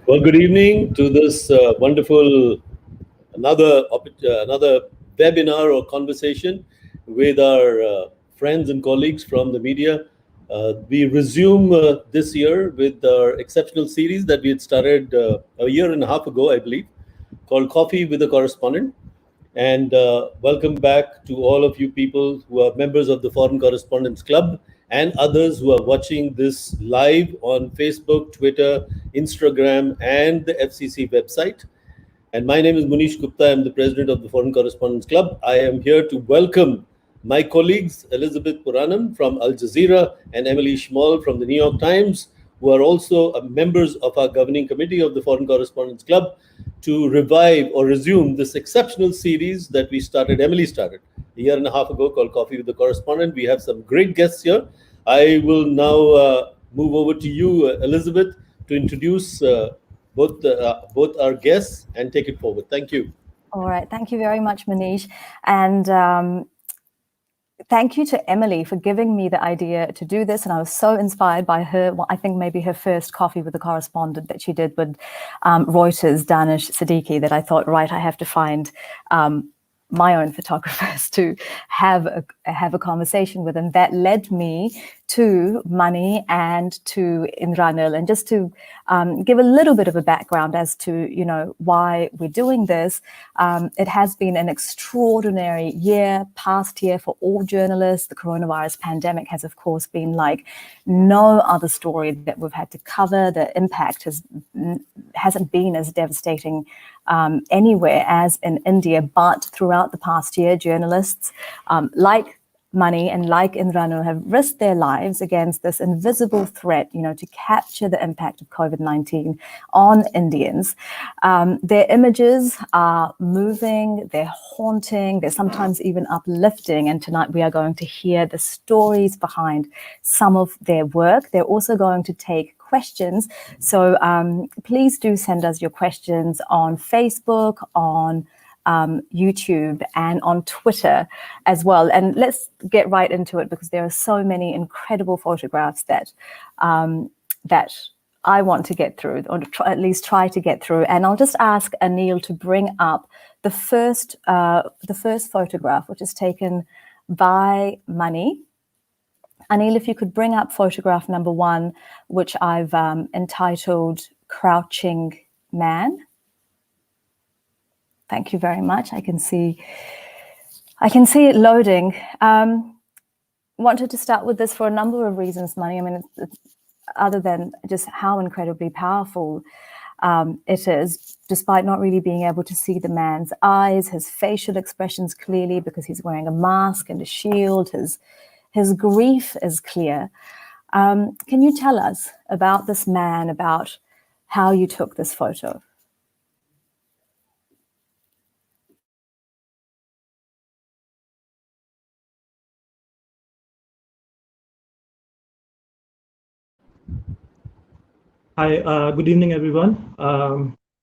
Well, good evening to this wonderful another webinar or conversation with our friends and colleagues from the media. We resume this year with our exceptional series that we had started a year and a half ago, I believe, called Coffee with a Correspondent. And welcome back to all of you people who are members of the Foreign Correspondents Club and others who are watching this live on Facebook, Twitter, Instagram, and the FCC website. And my name is Munish Gupta. I'm the president of the Foreign Correspondents Club. I am here to welcome my colleagues, Elizabeth Puranam from Al Jazeera and Emily Schmall from the New York Times, who are also members of our governing committee of the Foreign Correspondents Club, to revive or resume this exceptional series that Emily started a year and a half ago, called Coffee with the Correspondent. We have some great guests here. I will now move over to you, Elizabeth, to introduce both our guests and take it forward. Thank you. All right. Thank you very much, Munish. And thank you to Emily for giving me the idea to do this. And I was so inspired by her, I think maybe her first Coffee with the Correspondent that she did with Reuters, Danish Siddiqui, that I thought, right, I have to find my own photographers to have a conversation with. And that led me to Mani and to Indranil. And just to give a little bit of a background as to, why we're doing this, it has been an extraordinary past year for all journalists. The coronavirus pandemic has, of course, been like no other story that we've had to cover. The impact hasn't been as devastating anywhere as in India, but throughout the past year, journalists like Mani and like Indranil have risked their lives against this invisible threat, to capture the impact of COVID-19 on Indians. Their images are moving, they're haunting, they're sometimes even uplifting. And tonight we are going to hear the stories behind some of their work. They're also going to take questions. So please do send us your questions on Facebook, on YouTube, and on Twitter as well. And let's get right into it, because there are so many incredible photographs that I want to get through, or at least try to get through. And I'll just ask Anil to bring up the first photograph, which is taken by Mani. Anil, if you could bring up photograph number 1, which I've entitled Crouching Man. Thank you very much. I can see it loading. Wanted to start with this for a number of reasons, Mani. I mean, it's other than just how incredibly powerful it is, despite not really being able to see the man's eyes, his facial expressions clearly, because he's wearing a mask and a shield. His grief is clear. Can you tell us about this man, about how you took this photo? Hi, good evening, everyone.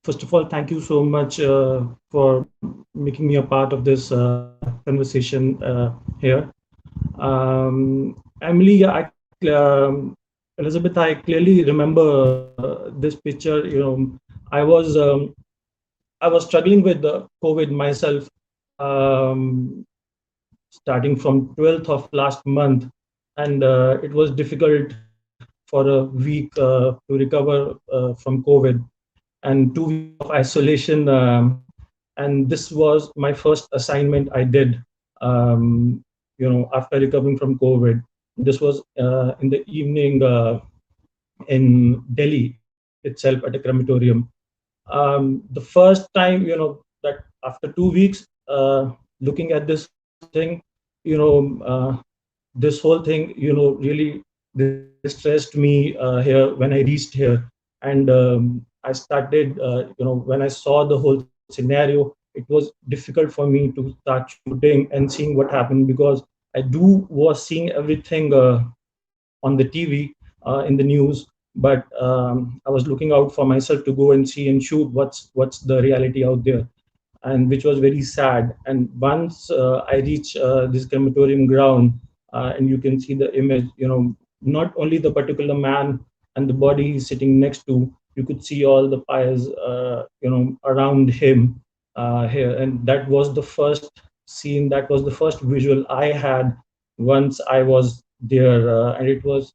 First of all, thank you so much for making me a part of this conversation here. Emily, Elizabeth, I clearly remember this picture. I was struggling with COVID myself, starting from 12th of last month, and it was difficult for a week to recover from COVID, and 2 weeks of isolation. And this was my first assignment I did, after recovering from COVID. This was in the evening in Delhi itself at a crematorium. The first time, that after 2 weeks, looking at this thing, this whole thing, really distressed me here when I reached here. And I started, when I saw the whole scenario, it was difficult for me to start shooting and seeing what happened, because I was seeing everything on the TV, in the news, but I was looking out for myself to go and see and shoot what's the reality out there, and which was very sad. And once I reached this crematorium ground, and you can see the image, not only the particular man and the body he's sitting next to, you could see all the pyres, around him here. And that was the first scene, that was the first visual I had once I was there. And it was,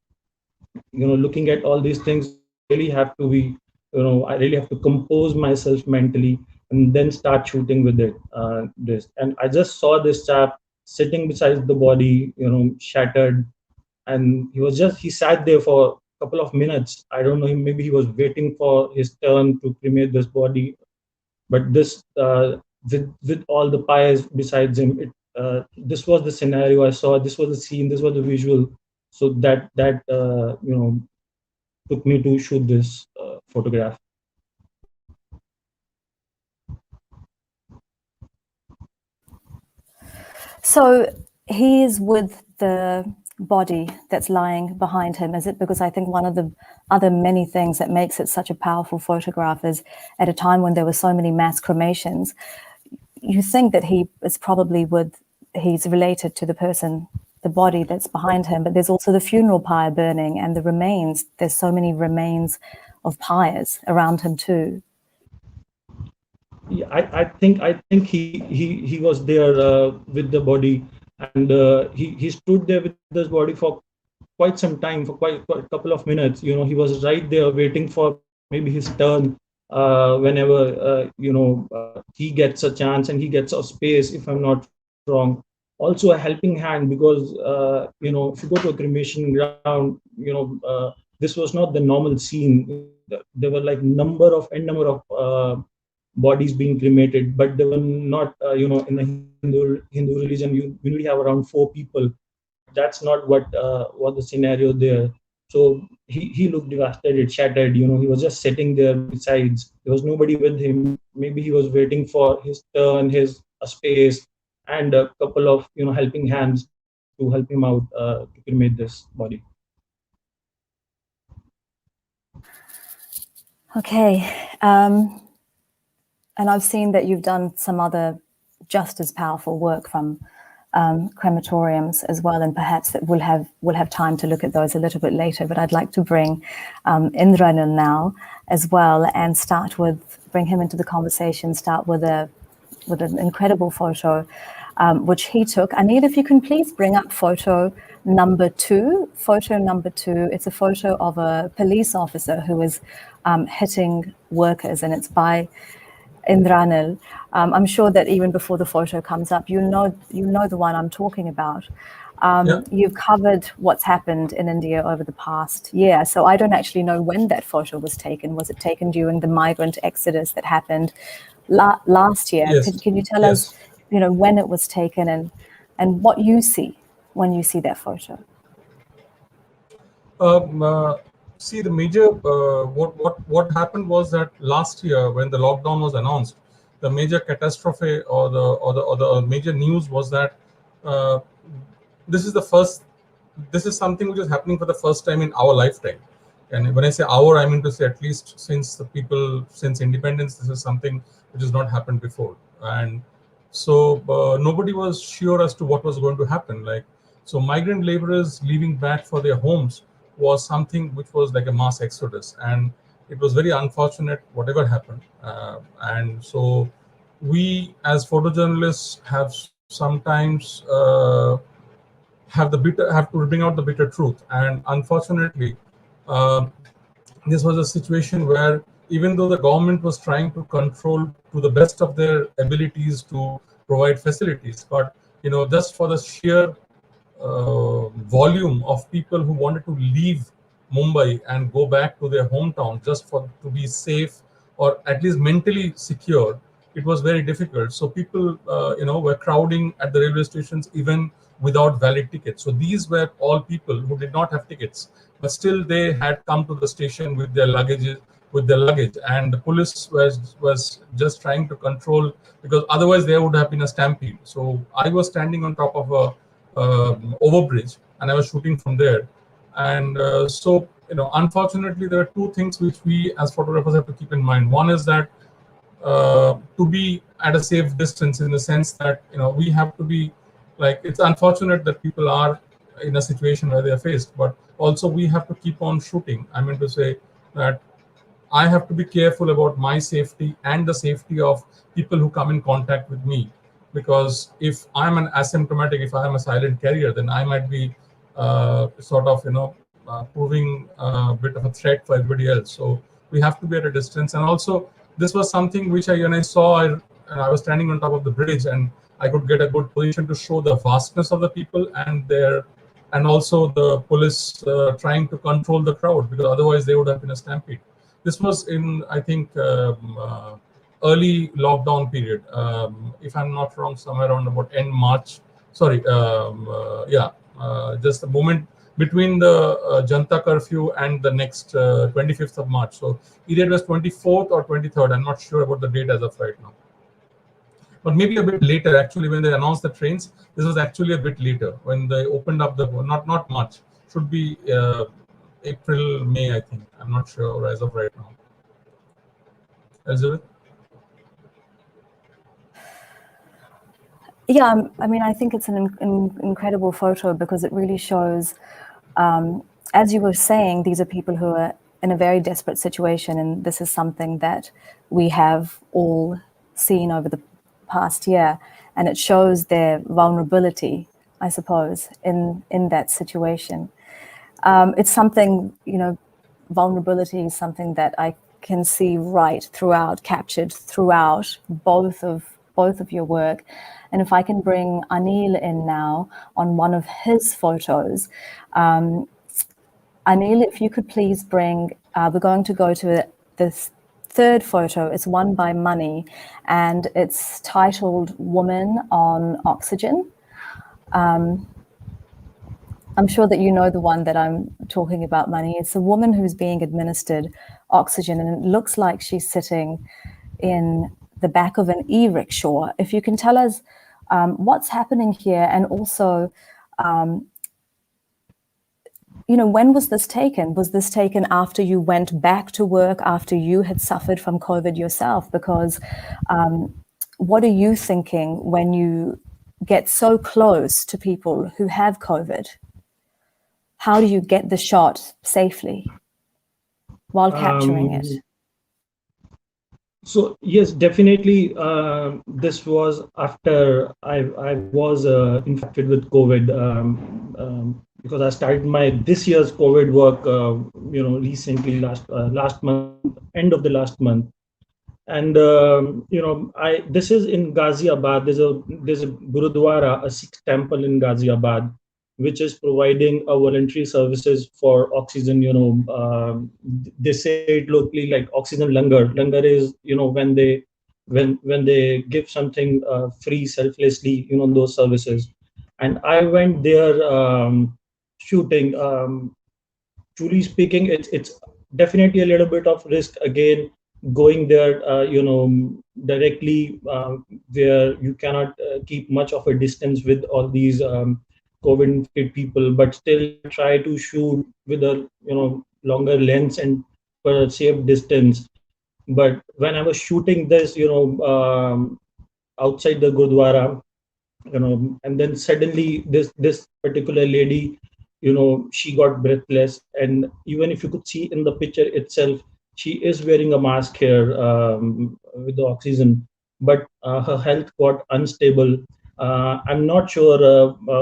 looking at all these things, I really have to be, I really have to compose myself mentally and then start shooting with it. This, and I just saw this chap sitting beside the body, shattered, and he sat there for a couple of minutes. I don't know, maybe he was waiting for his turn to cremate this body. But this, with all the pyres besides him, this was the scenario I saw. This was the scene. This was the visual. So that took me to shoot this photograph. So he is with the body that's lying behind him. Is it because I think one of the other many things that makes it such a powerful photograph is at a time when there were so many mass cremations, you think that he is probably he's related to the person, the body that's behind him, but there's also the funeral pyre burning and the remains. There's so many remains of pyres around him too. Yeah, I think he was there with the body, and he stood there with this body for quite some time, for quite a couple of minutes. He was right there waiting for maybe his turn. Whenever he gets a chance and he gets a space, if I'm not wrong. Also a helping hand, because if you go to a cremation ground, this was not the normal scene. There were like number of bodies being cremated, but they were not, in the Hindu religion, you usually have around 4 people, but that's not what was the scenario there. So he looked devastated, shattered. He was just sitting there besides. There was nobody with him. Maybe he was waiting for his turn, his space, and a couple of helping hands to help him out to cremate this body. Okay. And I've seen that you've done some other just as powerful work from crematoriums as well, and perhaps that we'll have time to look at those a little bit later. But I'd like to bring Indranil now as well, and bring him into the conversation. Start with an incredible photo which he took. Anil, if you can please bring up photo number 2. Photo number 2. It's a photo of a police officer who is hitting workers, and it's by Indranil. I'm sure that even before the photo comes up, you know the one I'm talking about. Yeah. You've covered what's happened in India over the past year, so I don't actually know when that photo was taken. Was it taken during the migrant exodus that happened last year? Yes. Can you tell us, when it was taken and what you see when you see that photo? See, the major what happened was that last year, when the lockdown was announced, the major catastrophe or the major news was that this is something which is happening for the first time in our lifetime. And when I say our, I mean to say at least since independence, this is something which has not happened before. And so nobody was sure as to what was going to happen. So migrant laborers leaving back for their homes was something which was like a mass exodus, and it was very unfortunate whatever happened. And so we as photojournalists have sometimes have to bring out the bitter truth. And unfortunately, this was a situation where even though the government was trying to control to the best of their abilities to provide facilities, but just for the sheer volume of people who wanted to leave Mumbai and go back to their hometown just to be safe or at least mentally secure, it was very difficult. So people, were crowding at the railway stations even without valid tickets. So these were all people who did not have tickets, but still they had come to the station with their luggage, and the police was just trying to control, because otherwise there would have been a stampede. So I was standing on top of a overbridge, and I was shooting from there. And so unfortunately, there are 2 things which we as photographers have to keep in mind. One is that to be at a safe distance, in the sense that we have to be it's unfortunate that people are in a situation where they are faced, but also we have to keep on shooting. I mean to say that I have to be careful about my safety and the safety of people who come in contact with me. Because if I'm an asymptomatic, if I am a silent carrier, then I might be sort of, proving a bit of a threat for everybody else. So we have to be at a distance. And also, this was something which when I saw, I was standing on top of the bridge, and I could get a good position to show the vastness of the people and also the police trying to control the crowd, because otherwise they would have been a stampede. This was in, I think, early lockdown period. If I'm not wrong, somewhere around about end March. Sorry, just the moment between the Janta curfew and the next 25th of March. So either it was 24th or 23rd. I'm not sure about the date as of right now. But maybe a bit later, actually, when they announced the trains. This was actually a bit later when they opened up the, not March, should be April, May, I think. I'm not sure as of right now. Elizabeth? Yeah, I mean, I think it's an incredible photo because it really shows, as you were saying, these are people who are in a very desperate situation, and this is something that we have all seen over the past year, and it shows their vulnerability, I suppose, in that situation. It's something, vulnerability is something that I can see right throughout, captured throughout both of your work. And if I can bring Anil in now on one of his photos. Anil, if you could please bring, we're going to go to this third photo. It's one by Money, and it's titled Woman on Oxygen. I'm sure that you know the one that I'm talking about, Money. It's a woman who's being administered oxygen, and it looks like she's sitting in the back of an e-rickshaw. If you can tell us what's happening here, and also, when was this taken? Was this taken after you went back to work, after you had suffered from COVID yourself? Because what are you thinking when you get so close to people who have COVID? How do you get the shot safely while capturing it? So yes, definitely. This was after I was infected with COVID, because I started this year's COVID work, recently last month, end of the last month, and this is in Ghaziabad. There's a Gurudwara, a Sikh temple in Ghaziabad, which is providing a voluntary services for oxygen. They say it locally like oxygen langar. Langar is when they give something free selflessly, those services. And I went there shooting. Truly speaking, it's definitely a little bit of risk again, going there directly where you cannot keep much of a distance with all these COVID infected people, but still try to shoot with a longer lens and for a safe distance. But when I was shooting this, outside the Gurdwara, and then suddenly this particular lady, she got breathless, and even if you could see in the picture itself, she is wearing a mask here with the oxygen, but her health got unstable. I'm not sure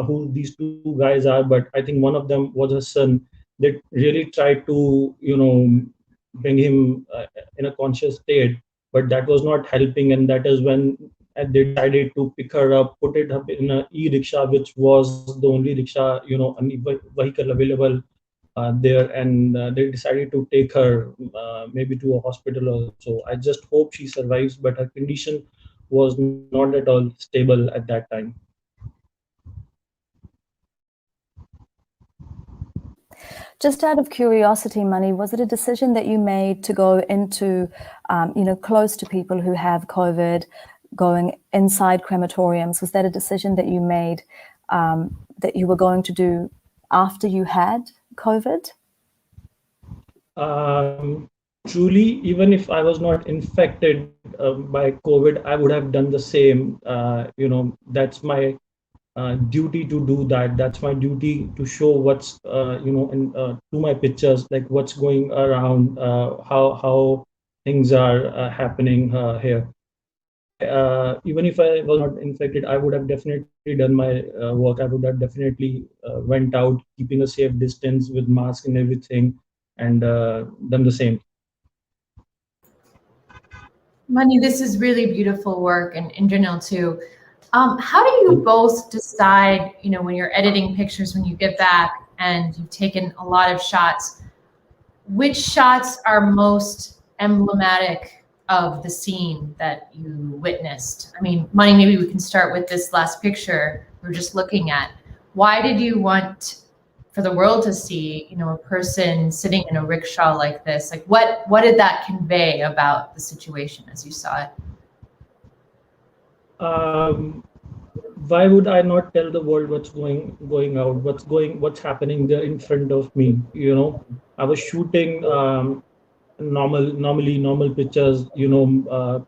who these two guys are, but I think one of them was her son. They really tried to, bring him in a conscious state, but that was not helping, and that is when they decided to pick her up, put it up in an e-rickshaw, which was the only rickshaw, vehicle available there, and they decided to take her maybe to a hospital or so. I just hope she survives, but her condition was not at all stable at that time. Just out of curiosity, Money, was it a decision that you made to go into, close to people who have COVID, going inside crematoriums? Was that a decision that you made that you were going to do after you had COVID? Truly, even if I was not infected by COVID, I would have done the same. That's my duty to do that. That's my duty to show what's to my pictures, like what's going around, how things are happening here. Even if I was not infected, I would have definitely done my work. I would have definitely went out, keeping a safe distance with mask and everything, and done the same. Mani, this is really beautiful work, and Indranil too. How do you both decide, when you're editing pictures, when you get back and you've taken a lot of shots, which shots are most emblematic of the scene that you witnessed? I mean, Mani, maybe we can start with this last picture we're just looking at. Why did you want for the world to see, a person sitting in a rickshaw like this? Like, what did that convey about the situation as you saw it? Why would I not tell the world what's going out, what's happening there in front of me? I was shooting normal pictures.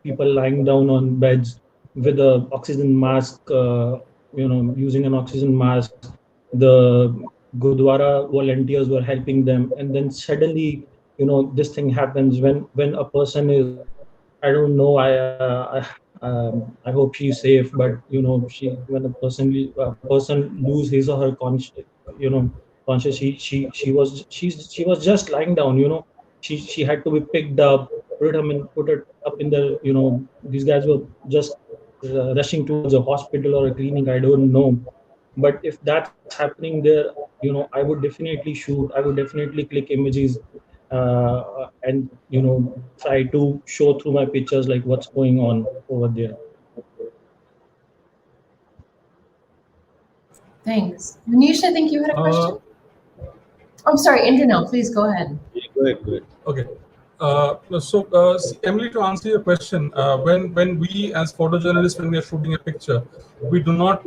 People lying down on beds with a oxygen mask. Using an oxygen mask. The Gurdwara volunteers were helping them, and then suddenly, this thing happens when a person is. I don't know. I hope she's safe, but when a person lose his or her conscious, she was just lying down. She had to be picked up, put it up in the. These guys were just rushing towards a hospital or a clinic. I don't know, but if that's happening there, I would definitely shoot. I would definitely click images. And try to show through my pictures like what's going on over there. Thanks. Munish, I think you had a question. I'm sorry, Indranil, please go ahead. Yeah, go ahead. Okay. Emily, to answer your question, when we as photojournalists, when we are shooting a picture, we do not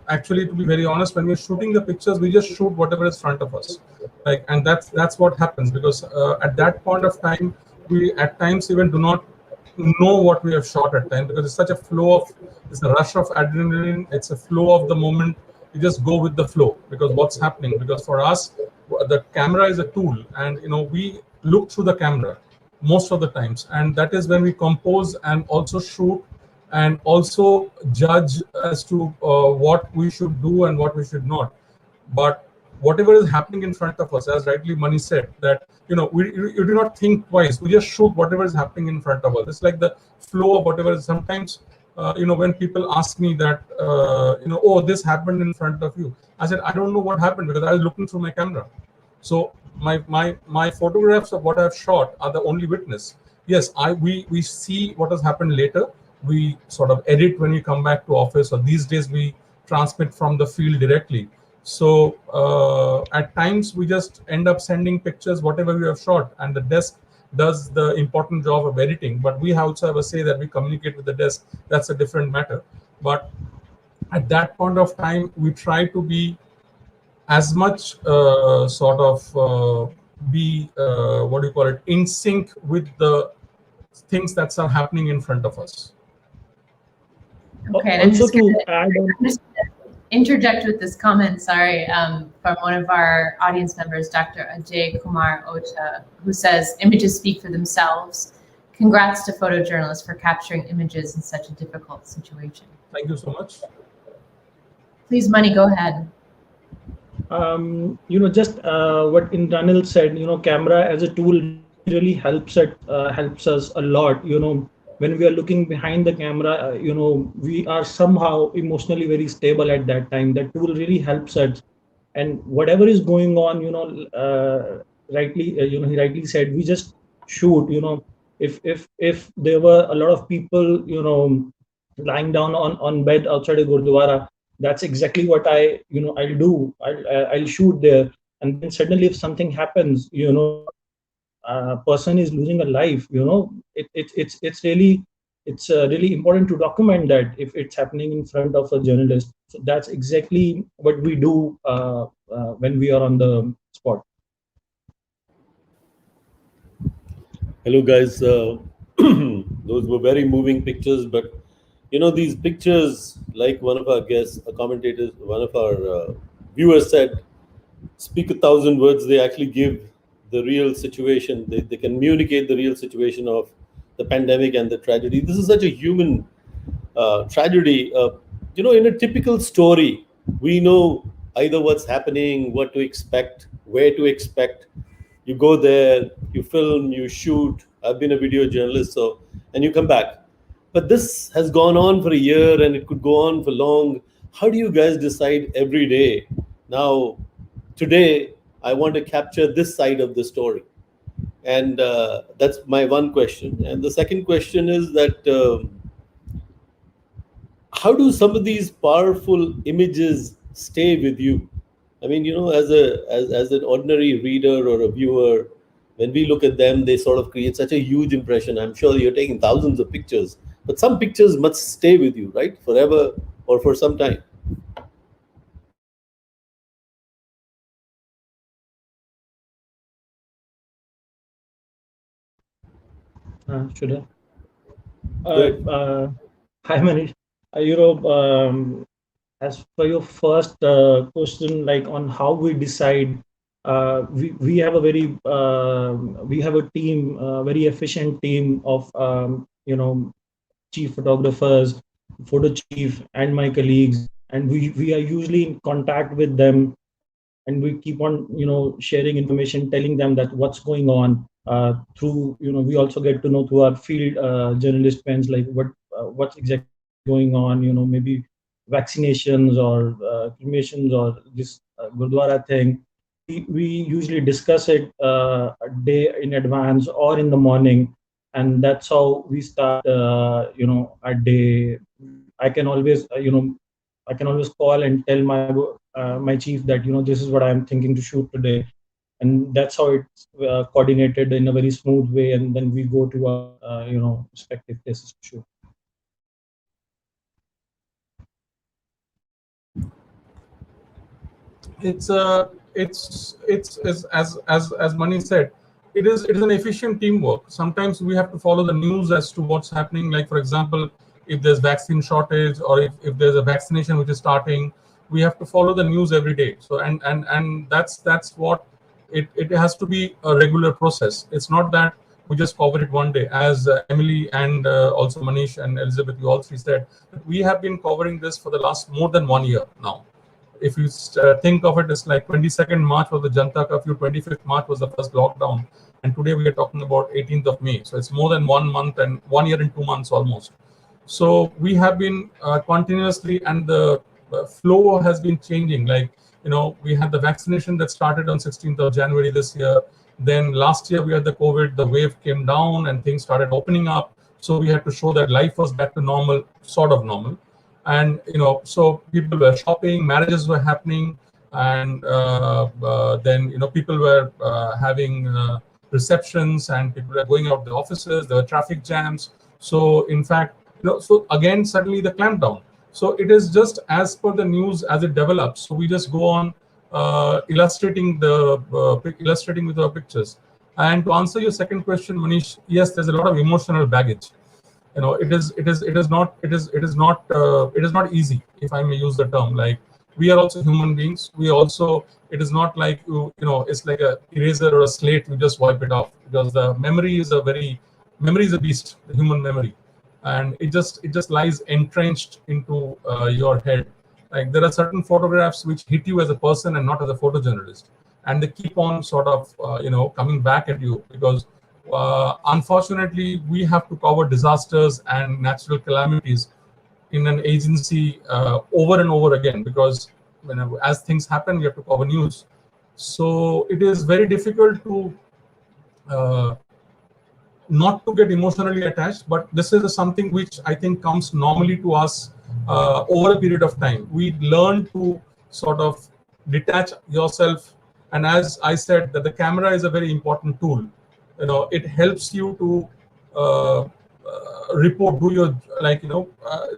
actually, to be very honest, when we're shooting the pictures, we just shoot whatever is in front of us, and that's what happens, because at that point of time, we at times even do not know what we have shot at times, because it's such a flow of, it's a rush of adrenaline, it's a flow of the moment. You just go with the flow because what's happening. Because for us, the camera is a tool, and we look through the camera most of the times, and that is when we compose and also shoot and also judge as to what we should do and what we should not. But whatever is happening in front of us, as rightly Mani said, that you do not think twice. We just shoot whatever is happening in front of us. It's like the flow of whatever is. Sometimes when people ask me that oh, this happened in front of you, I said I don't know what happened because I was looking through my camera. So my photographs of what I've shot are the only witness. Yes, we see what has happened later. We sort of edit when we come back to office, or these days we transmit from the field directly. So at times we just end up sending pictures, whatever we have shot, and the desk does the important job of editing. But we also have a say that we communicate with the desk. That's a different matter. But at that point of time, we try to be as much what do you call it, in sync with the things that are happening in front of us. Okay, and I'm just gonna interject with this comment, sorry, from one of our audience members, Dr. Ajay Kumar Ota, who says, images speak for themselves. Congrats to photojournalists for capturing images in such a difficult situation. Thank you so much. Please, Mani, go ahead. Just what Indranil said, camera as a tool really helps us a lot. When we are looking behind the camera, we are somehow emotionally very stable at that time. That tool really helps us, and whatever is going on, he rightly said, we just shoot. If there were a lot of people, lying down on bed outside a Gurdwara, that's exactly what I'll do. I'll shoot there, and then suddenly if something happens, a person is losing a life, it's really important to document that if it's happening in front of a journalist. So that's exactly what we do when we are on the spot. Hello, guys. Those were very moving pictures, but these pictures, like one of our guests, a commentators, one of our viewers said, speak 1,000 words. They actually give the real situation. They communicate the real situation of the pandemic and the tragedy. This is such a human tragedy. In a typical story, we know either what's happening, what to expect, where to expect. You go there, you film, you shoot. I've been a video journalist, and you come back. But this has gone on for a year, and it could go on for long. How do you guys decide every day? Now, today, I want to capture this side of the story. And that's my one question. And the second question is that how do some of these powerful images stay with you? I mean, as an ordinary reader or a viewer, when we look at them, they sort of create such a huge impression. I'm sure you're taking thousands of pictures, but some pictures must stay with you, right, forever or for some time. Should I? Good. Hi, Manish. As for your first question, like on how we decide, we have a we have a team, very efficient team of chief photographers, photo chief, and my colleagues, and we are usually in contact with them, and we keep on sharing information, telling them that what's going on. Through we also get to know through our field journalist friends, like what's exactly going on. Maybe vaccinations or cremations or this Gurdwara thing. We usually discuss it a day in advance or in the morning, and that's how we start. A day. I can always, I can always call and tell my chief that this is what I'm thinking to shoot today, and that's how it's coordinated in a very smooth way, and then we go to our respective places to shoot. It's as Mani said, it is an efficient teamwork. Sometimes we have to follow the news as to what's happening. Like, for example, if there's vaccine shortage, or if there's a vaccination which is starting, we have to follow the news every day. So and that's what it has to be a regular process. It's not that we just cover it one day. As Emily and also Munish and Elizabeth, you all three said, we have been covering this for the last more than 1 year now. If you think of it, it's like 22nd March was the Janta Curfew, 25th March was the first lockdown, and today we are talking about 18th of May. So it's more than 1 month and 1 year and 2 months almost. So we have been continuously, and the flow has been changing. Like, we had the vaccination that started on 16th of January this year. Then last year we had the COVID, the wave came down and things started opening up. So we had to show that life was back to normal, sort of normal. And so people were shopping, marriages were happening, and then people were having receptions, and people were going out the offices. There were traffic jams. So in fact, so again suddenly the clampdown. So it is just as per the news as it develops. So we just go on illustrating with our pictures. And to answer your second question, Munish, yes, there's a lot of emotional baggage. It is not easy, if I may use the term. Like, we are also human beings. It is not like it's like a eraser or a slate, you just wipe it off, because the memory is a beast, the human memory, and it just lies entrenched into your head. Like, there are certain photographs which hit you as a person and not as a photojournalist, and they keep on sort of coming back at you, because unfortunately, we have to cover disasters and natural calamities in an agency over and over again, because as things happen, we have to cover news. So it is very difficult to not to get emotionally attached, but this is something which I think comes normally to us over a period of time. We learn to sort of detach yourself, and as I said, that the camera is a very important tool. It helps you to report, do your,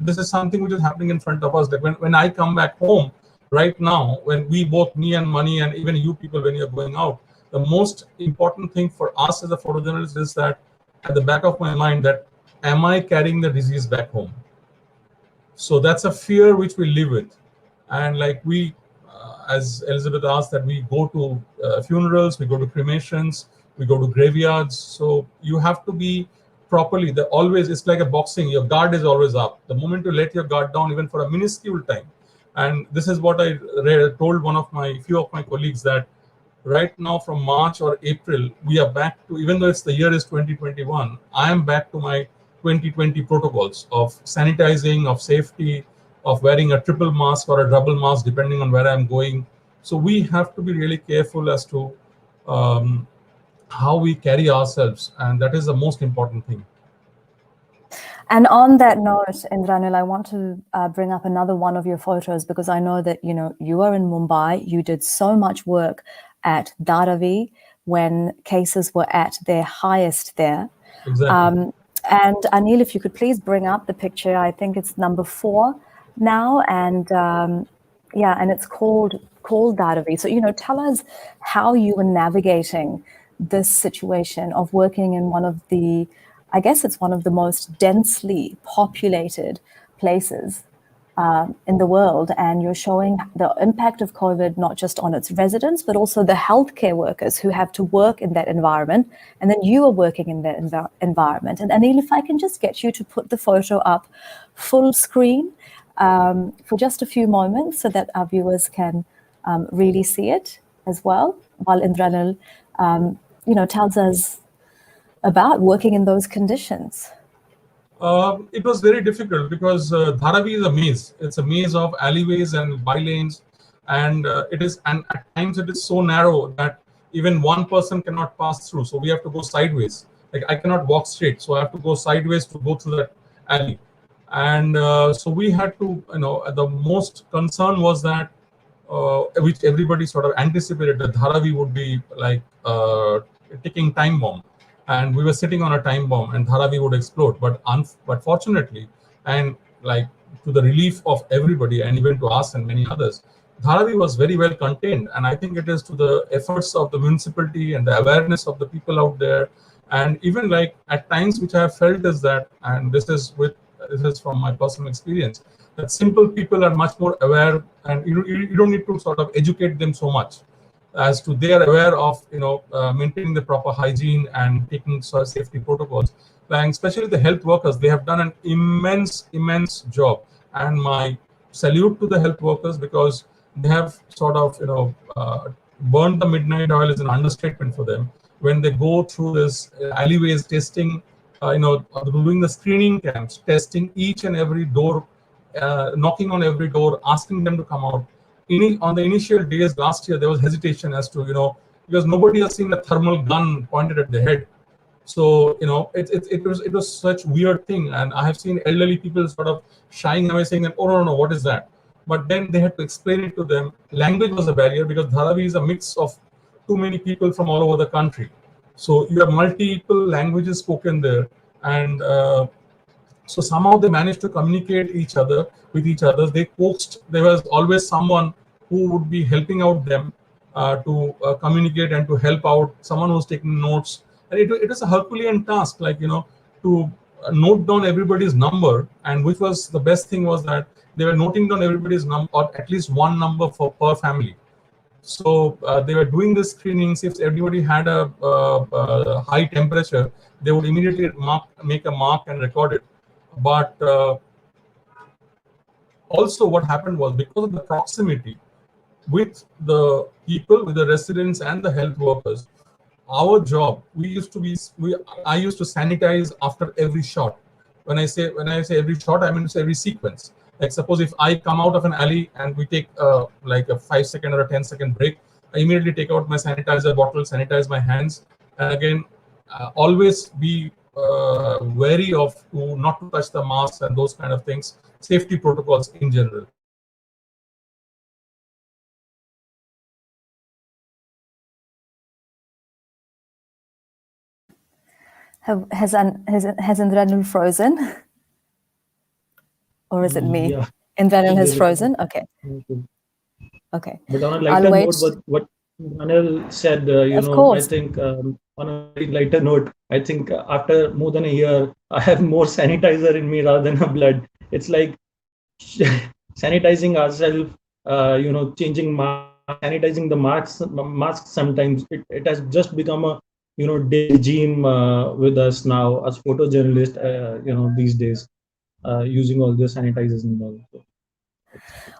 this is something which is happening in front of us. That when I come back home right now, when we both, me and Mani, and even you people, when you're going out, the most important thing for us as a photojournalist is that at the back of my mind, that am I carrying the disease back home? So that's a fear which we live with. And like we, as Elizabeth asked, that we go to funerals, we go to cremations, we go to graveyards. So you have to be properly, always, it's like a boxing, your guard is always up. The moment you let your guard down, even for a minuscule time. And this is what I told few of my colleagues, that right now from March or April, we are back to, even though the year is 2021, I am back to my 2020 protocols of sanitizing, of safety, of wearing a triple mask or a double mask, depending on where I'm going. So we have to be really careful as to how we carry ourselves. And that is the most important thing. And on that note, Indranil, I want to bring up another one of your photos, because I know that, you are in Mumbai. You did so much work at Dharavi when cases were at their highest there. Exactly. And Anil, if you could please bring up the picture. I think it's number 4 now. And and it's called Dharavi. So, tell us how you were navigating this situation of working in one of the, I guess it's one of the most densely populated places in the world, and you're showing the impact of COVID not just on its residents, but also the healthcare workers who have to work in that environment, and then you are working in that environment. And Anil, if I can just get you to put the photo up full screen for just a few moments so that our viewers can really see it as well, while Indranil tells us about working in those conditions. It was very difficult because Dharavi is a maze. It's a maze of alleyways and bylanes, and and at times it is so narrow that even one person cannot pass through. So we have to go sideways. Like I cannot walk straight, so I have to go sideways to go through that alley. And so we had to, the most concern was that, which everybody sort of anticipated, that Dharavi would be like a ticking time bomb. And we were sitting on a time bomb and Dharavi would explode. But fortunately, and like to the relief of everybody and even to us and many others, Dharavi was very well contained. And I think it is to the efforts of the municipality and the awareness of the people out there. And even like at times which I have felt is that, and this is from my personal experience, that simple people are much more aware, and you don't need to sort of educate them so much as to they are aware of maintaining the proper hygiene and taking safety protocols. And especially the health workers, they have done an immense job, and my salute to the health workers, because they have sort of burned the midnight oil is an understatement for them when they go through this alleyways, testing, doing the screening camps, testing each and every door, knocking on every door, asking them to come out. On the initial days last year, there was hesitation as to, because nobody has seen a thermal gun pointed at the head. So, it was such weird thing. And I have seen elderly people sort of shying away, saying that, oh, no, what is that? But then they had to explain it to them. Language was a barrier because Dharavi is a mix of too many people from all over the country. So you have multiple languages spoken there. And so somehow they managed to communicate with each other. There was always someone who would be helping out them to communicate and to help out, someone who's taking notes. And it was a Herculean task, to note down everybody's number. And which was the best thing was that they were noting down everybody's number, or at least one number per family. So they were doing the screenings. If everybody had a high temperature, they would immediately make a mark and record it. But also what happened was, because of the proximity with the people, with the residents and the health workers, our job, I used to sanitize after every shot. When I say every shot, I mean every sequence. Like suppose if I come out of an alley and we take like a 5-second or a 10-second break, I immediately take out my sanitizer bottle, sanitize my hands, and again, always be wary of not to touch the masks and those kind of things, safety protocols in general. Has Indranil frozen? Or is it me? Yeah. Indranil has frozen? Okay. Okay. But on a lighter note, what Anil said, I think on a very lighter note, I think after more than a year, I have more sanitizer in me rather than a blood. It's like sanitizing ourselves, changing masks, sanitizing the masks sometimes. It has just become a daily regime with us now as photojournalists. These days, using all the sanitizers and all. So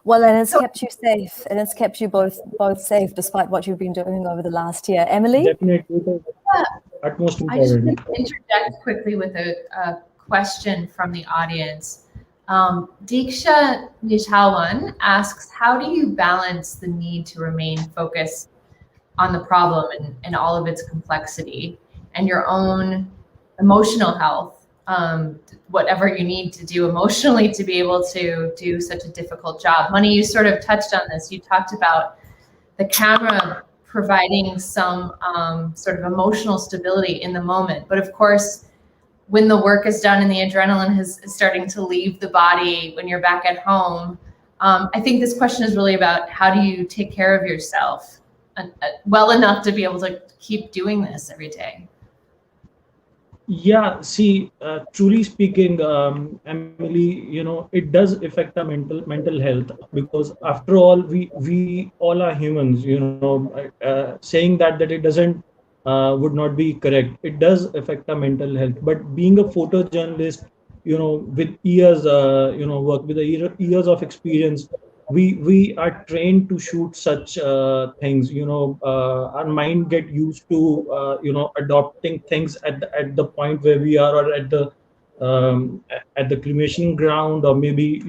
Well, and it's kept you safe, and it's kept you both safe despite what you've been doing over the last year. Emily? definitely, it is utmost I just important. want to interject quickly with a question from the audience. Diksha Nishalwan asks, how do you balance the need to remain focused on the problem and all of its complexity and your own emotional health, whatever you need to do emotionally to be able to do such a difficult job? Money, you sort of touched on this. You talked about the camera providing some sort of emotional stability in the moment. But of course, when the work is done and the adrenaline is starting to leave the body when you're back at home, I think this question is really about how do you take care of yourself well enough to be able to keep doing this every day? Yeah, see, truly speaking, Emily, it does affect our mental health, because after all, we all are humans. Saying that it doesn't would not be correct. It does affect our mental health. But being a photojournalist, with years, work with years of experience, we are trained to shoot such things. Our mind get used to adopting things at the point where we are, or at the cremation ground, or maybe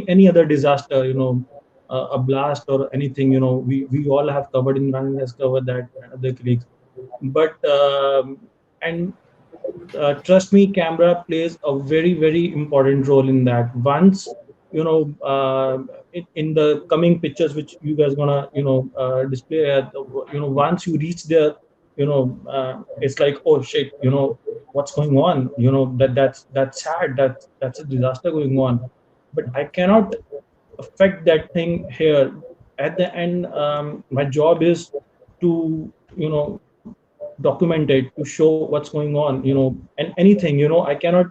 any other disaster, a blast or anything. We all have covered, Indranil has covered that, and other colleagues. But and trust me, camera plays a very, very important role in that. Once, in the coming pictures which you guys gonna display at, once you reach there, it's like, oh shit, what's going on, that's sad, that's a disaster going on. But I cannot affect that thing here. At the end, my job is to document it, to show what's going on, and anything, I cannot,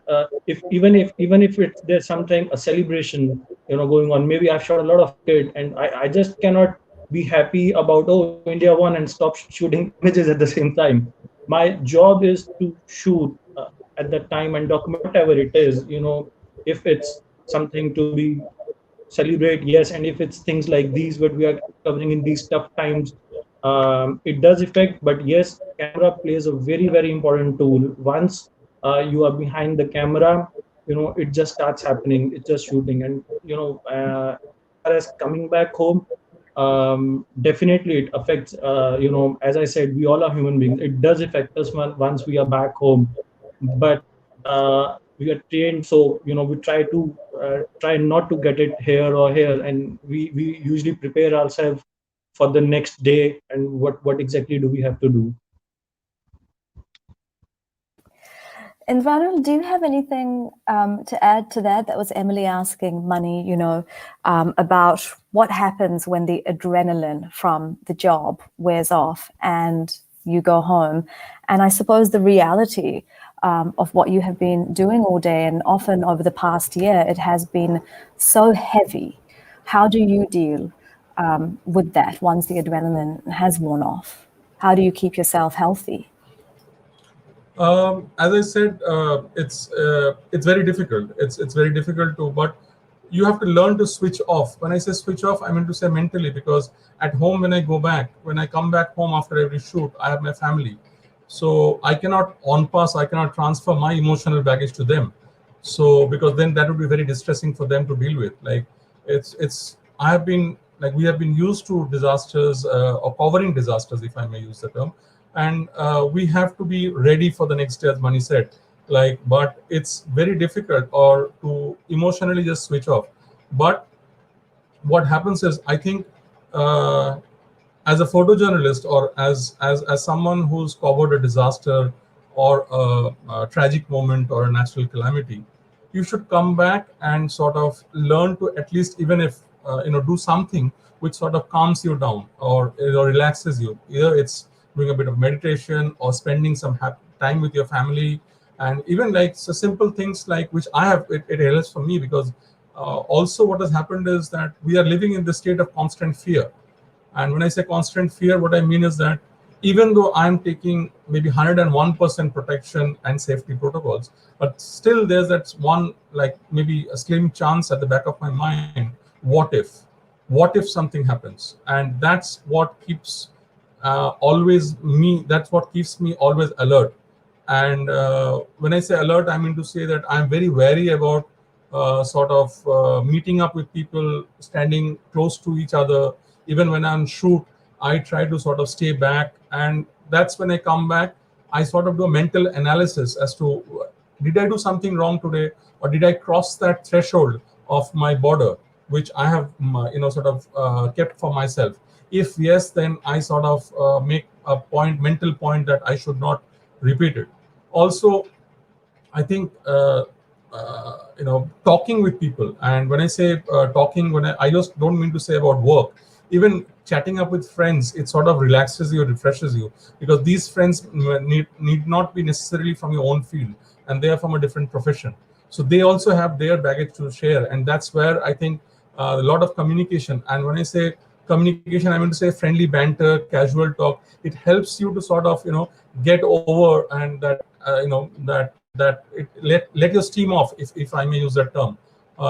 if even if it's there's something, a celebration going on, maybe I've shot a lot of it, and I just cannot be happy about, oh, India won, and stop shooting images at the same time. My job is to shoot at that time and document whatever it is, if it's something to be celebrate, yes, and if it's things like these what we are covering in these tough times, it does affect. But yes, camera plays a very, very important tool. Once you are behind the camera, it just starts happening, it's just shooting. And as coming back home, definitely it affects, as I said, we all are human beings, it does affect us once we are back home. But we are trained, so we try not to get it here or here, and we usually prepare ourselves for the next day, and what exactly do we have to do. Indranil, do you have anything to add to that? That was Emily asking Money, about what happens when the adrenaline from the job wears off and you go home. And I suppose the reality of what you have been doing all day, and often over the past year, it has been so heavy. How do you deal with that once the adrenaline has worn off? How do you keep yourself healthy? As I said, it's very difficult. It's very difficult to, but you have to learn to switch off. When I say switch off, I mean to say mentally, because at home, when I come back home after every shoot, I have my family. So I cannot I cannot transfer my emotional baggage to them. So because then that would be very distressing for them to deal with. Like we have been used to disasters, or covering disasters, if I may use the term. And we have to be ready for the next day, as Mani said. But it's very difficult or to emotionally just switch off. But what happens is, I think, as a photojournalist, or as someone who's covered a disaster or a tragic moment or a natural calamity, you should come back and sort of learn to, at least, even if do something which sort of calms you down or relaxes you. Either it's doing a bit of meditation or spending some time with your family, And even like so simple things like which I have, it helps for me because also what has happened is that we are living in the state of constant fear. And when I say constant fear, what I mean is that even though I'm taking maybe 101% protection and safety protocols, but still there's that one, like maybe a slim chance at the back of my mind, what if something happens? And that's what keeps that's what keeps me always alert. And when I say alert, I mean to say that I'm very wary about meeting up with people, standing close to each other. Even when I'm shoot, I try to sort of stay back. And that's when I come back, I sort of do a mental analysis as to did I do something wrong today, or did I cross that threshold of my border, which I have kept for myself. If yes, then I sort of make a mental point that I should not repeat it. Also, I think talking with people, and when I say talking, I just don't mean to say about work. Even chatting up with friends, it sort of relaxes you, refreshes you, because these friends need not be necessarily from your own field, and they are from a different profession. So they also have their baggage to share, and that's where I think a lot of communication. And when I say communication, I mean to say friendly banter, casual talk. It helps you to sort of get over, and that let your steam off, if I may use that term.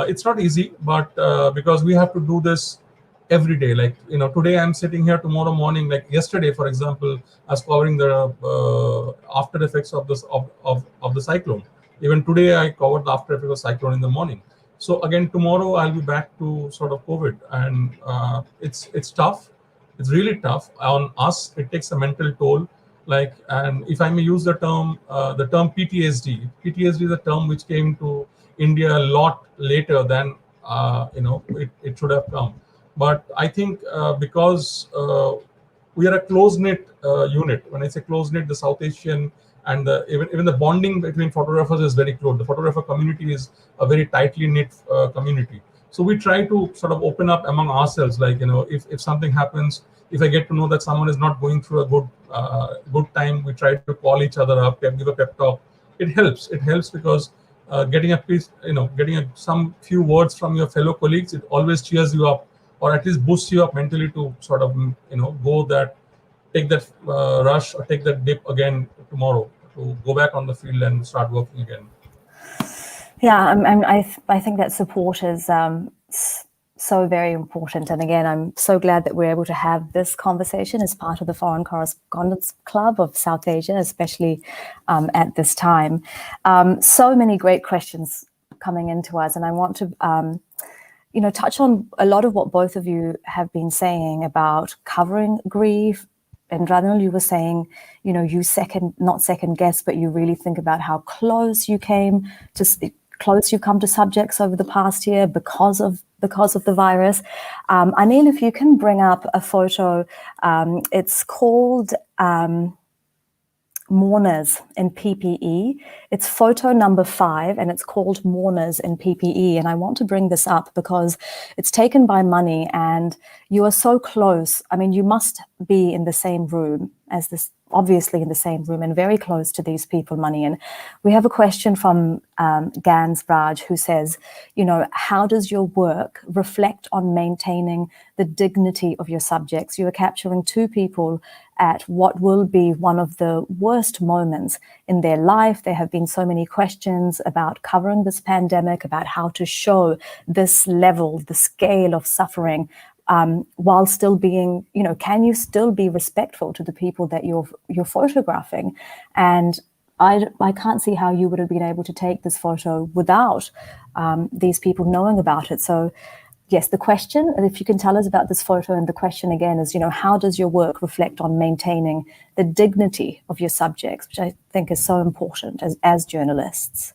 It's not easy, but because we have to do this every day. Like today I'm sitting here, tomorrow morning, like yesterday, for example, I was covering the after effects of this of the cyclone. Even today I covered the after effects of cyclone in the morning. So again, tomorrow I'll be back to sort of COVID, and it's tough. It's really tough on us. It takes a mental toll. Like, and if I may use the term PTSD. PTSD is a term which came to India a lot later than it should have come. But I think because we are a close-knit unit. When I say close-knit, the South Asian and even the bonding between photographers is very close. The photographer community is a very tightly knit community. So we try to sort of open up among ourselves. Like, if something happens, if I get to know that someone is not going through a good time, we try to call each other up, give a pep talk. It helps. It helps because getting a piece, some few words from your fellow colleagues, it always cheers you up, or at least boosts you up mentally to sort of take that rush or take that dip again tomorrow, to go back on the field and start working again. Yeah, I think that support is so very important. And again, I'm so glad that we're able to have this conversation as part of the Foreign Correspondents Club of South Asia, especially at this time. So many great questions coming into us, and I want to touch on a lot of what both of you have been saying about covering grief. Indranil, you were saying, you not second guess, but you really think about how close you've come to subjects over the past year because of the virus. Anil, if you can bring up a photo, it's called Mourners in PPE. It's photo number 5, and it's called Mourners in PPE. And I want to bring this up because it's taken by Money, and you are so close. I mean, you must be in the same room as this, obviously in the same room and very close to these people, Money. And we have a question from Gans Raj, who says, how does your work reflect on maintaining the dignity of your subjects? You are capturing 2 people at what will be one of the worst moments in their life. There have been so many questions about covering this pandemic, about how to show this level, the scale of suffering, while still being, can you still be respectful to the people that you're photographing? And I can't see how you would have been able to take this photo without these people knowing about it. So yes, the question, if you can tell us about this photo, and the question again is, how does your work reflect on maintaining the dignity of your subjects, which I think is so important as journalists?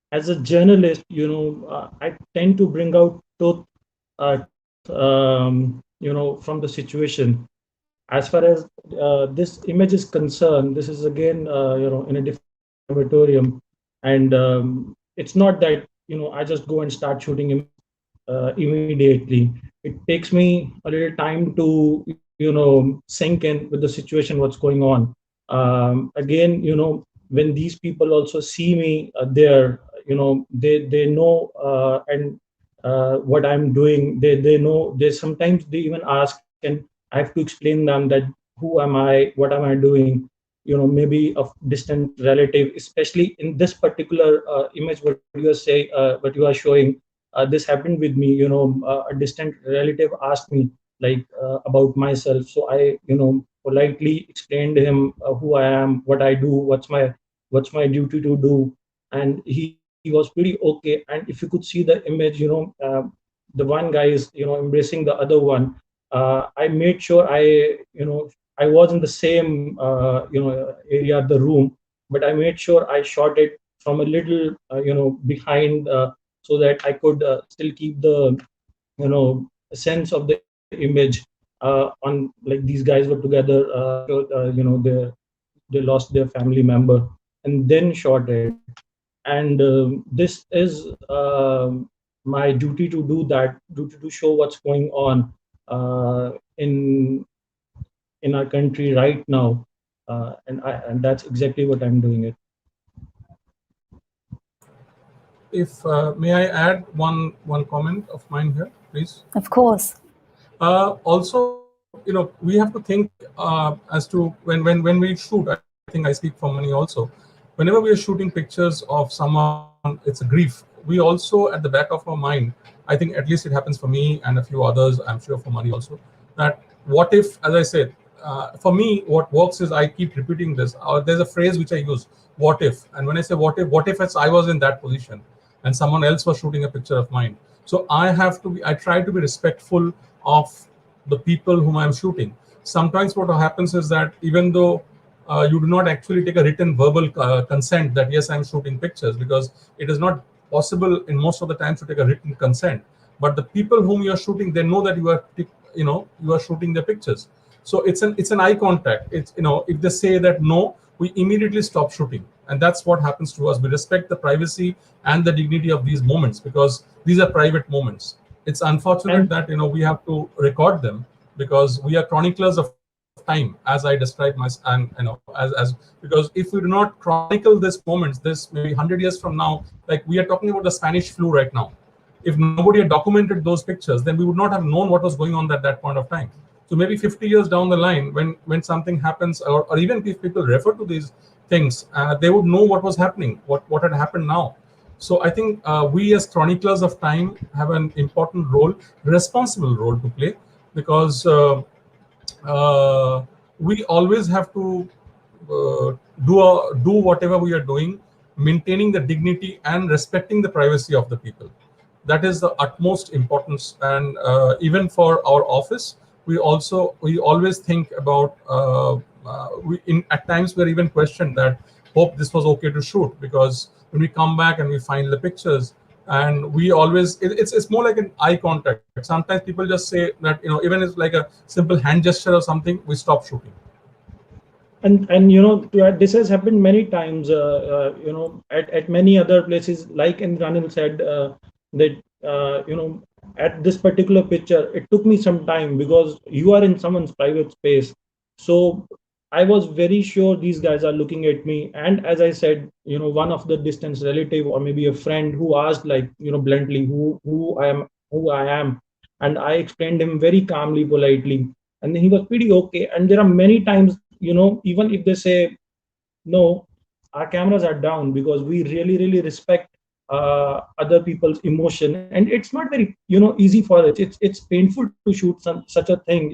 As a journalist, I tend to bring out truth, from the situation. As far as this image is concerned, this is again, in a different auditorium, and it's not that I just go and start shooting immediately. It takes me a little time to sink in with the situation, what's going on. Again, when these people also see me there, they know, and what I'm doing, they know. They sometimes they even ask, and I have to explain them that who am I, what am I doing, maybe a distant relative, especially in this particular image what you are what you are showing. This happened with me. A distant relative asked me like about myself, so I politely explained to him who I am, what I do, what's my duty to do. And he was pretty okay. And if you could see the image, the one guy is embracing the other one. I made sure I was in the same area of the room, but I made sure I shot it from a little behind, so that I could still keep the sense of the image on, like, these guys were together, they lost their family member, and then shot it. And this is my duty to do that, duty to show what's going on in our country right now. And that's exactly what I'm doing it. If may I add one comment of mine here, please? Of course. Also, we have to think as to when we shoot. I think I speak for many also. Whenever we are shooting pictures of someone, it's a grief. We also, at the back of our mind, I think at least it happens for me and a few others, I'm sure for Mani also, that what if, as I said, for me, what works is I keep repeating this. There's a phrase which I use, what if? And when I say what if I was in that position and someone else was shooting a picture of mine? So I try to be respectful of the people whom I'm shooting. Sometimes what happens is that even though you do not actually take a written verbal consent that yes, I'm shooting pictures, because it is not possible in most of the times to take a written consent. But the people whom you are shooting, they know that you are shooting their pictures. So it's an eye contact. It's if they say that no, we immediately stop shooting, and that's what happens to us. We respect the privacy and the dignity of these moments because these are private moments. It's unfortunate that we have to record them because we are chroniclers of time, as I describe as because if we do not chronicle these moments, this maybe 100 years from now, like we are talking about the Spanish flu right now. If nobody had documented those pictures, then we would not have known what was going on at that point of time. So maybe 50 years down the line, when something happens, or even if people refer to these things, they would know what was happening, what had happened now. So I think we as chroniclers of time have an important role, responsible role to play, because we always have to do whatever we are doing, maintaining the dignity and respecting the privacy of the people. That is the utmost importance. And even for our office, we always think about at times we're even questioned that hope this was okay to shoot, because when we come back and we find the pictures, and we always it's more like an eye contact. Sometimes people just say that even it's like a simple hand gesture or something, we stop shooting. And this has happened many times, at many other places. Like Indranil said, that at this particular picture, it took me some time because you are in someone's private space. So I was very sure these guys are looking at me. And as I said, one of the distant relative or maybe a friend who asked, like, bluntly, who I am. And I explained him very calmly, politely. And then he was pretty okay. And there are many times, even if they say no, our cameras are down because we really, really respect other people's emotion. And it's not very, easy for us. It's painful to shoot such a thing.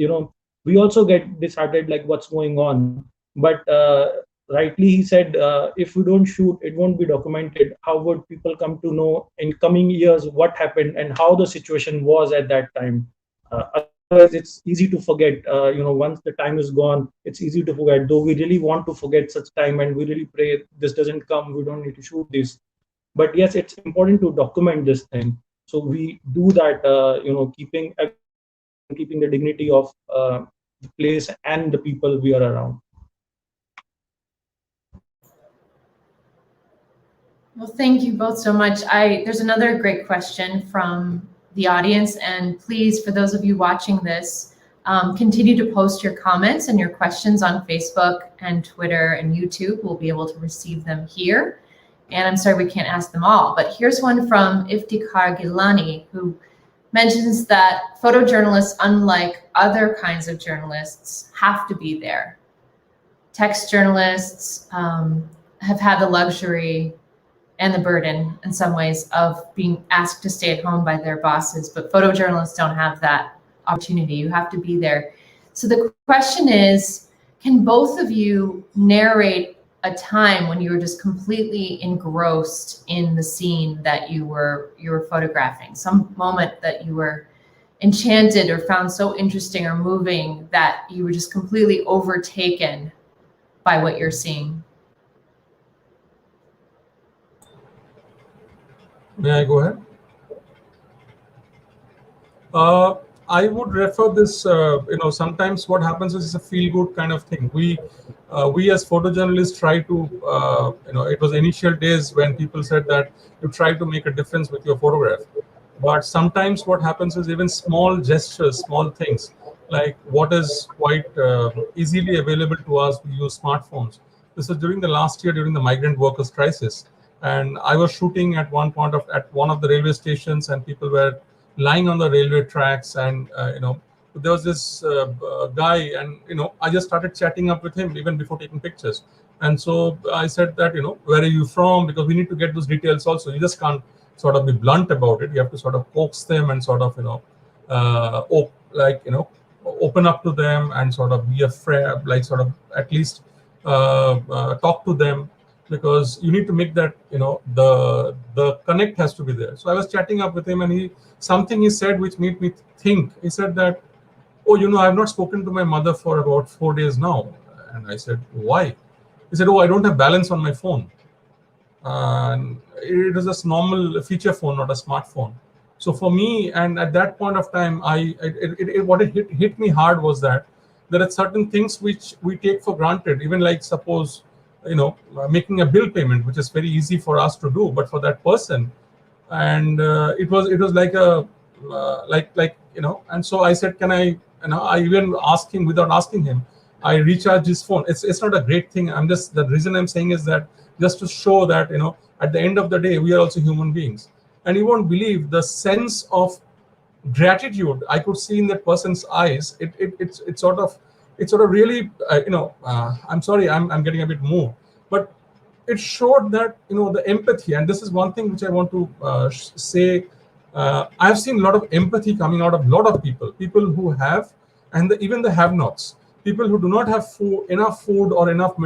We also get disheartened, like what's going on. But rightly he said, if we don't shoot, it won't be documented. How would people come to know in coming years what happened and how the situation was at that time? Otherwise, it's easy to forget. Once the time is gone, it's easy to forget. Though we really want to forget such time, and we really pray this doesn't come. We don't need to shoot this. But yes, it's important to document this thing. So we do that, keeping everything in mind and keeping the dignity of the place and the people we are around. Well, thank you both so much. There's another great question from the audience, and please, for those of you watching this, Continue to post your comments and your questions on Facebook and Twitter and YouTube. We'll be able to receive them here. And I'm sorry we can't ask them all, but here's one from Iftikhar Gilani, who mentions that photojournalists, unlike other kinds of journalists, have to be there. Text journalists have had the luxury and the burden in some ways of being asked to stay at home by their bosses, but photojournalists don't have that opportunity. You have to be there. So the question is, can both of you narrate a time when you were just completely engrossed in the scene that you were photographing, some moment that you were enchanted or found so interesting or moving that you were just completely overtaken by what you're seeing? May I go ahead? I would refer this, sometimes what happens is it's a feel-good kind of thing. We as photojournalists try to, it was initial days when people said that you try to make a difference with your photograph. But sometimes what happens is even small gestures, small things, like what is quite easily available to us, we use smartphones. This was during the last year, during the migrant workers crisis. And I was shooting at one of the railway stations, and people were lying on the railway tracks, and there was this guy, and I just started chatting up with him even before taking pictures. And so I said that, where are you from? Because we need to get those details also. You just can't sort of be blunt about it. You have to sort of coax them and sort of open up to them and sort of be a friend, like sort of at least talk to them, because you need to make that, the connect has to be there. So I was chatting up with him, and something he said which made me think. He said that, oh, I've not spoken to my mother for about 4 days now. And I said, why? He said, oh, I don't have balance on my phone. And it is a normal feature phone, not a smartphone. So for me, and at that point of time, what hit me hard was that there are certain things which we take for granted, even like suppose, making a bill payment, which is very easy for us to do, but for that person, and it was like a and so I said, can I even asked him, without asking him, I recharged his phone. It's not a great thing. The reason I'm saying is that just to show that at the end of the day we are also human beings, and you won't believe the sense of gratitude I could see in that person's eyes. It's sort of really, I'm sorry, I'm getting a bit moved, but it showed that, the empathy. And this is one thing which I want to say. I've seen a lot of empathy coming out of a lot of people who have, and even the have-nots, people who do not have enough food or enough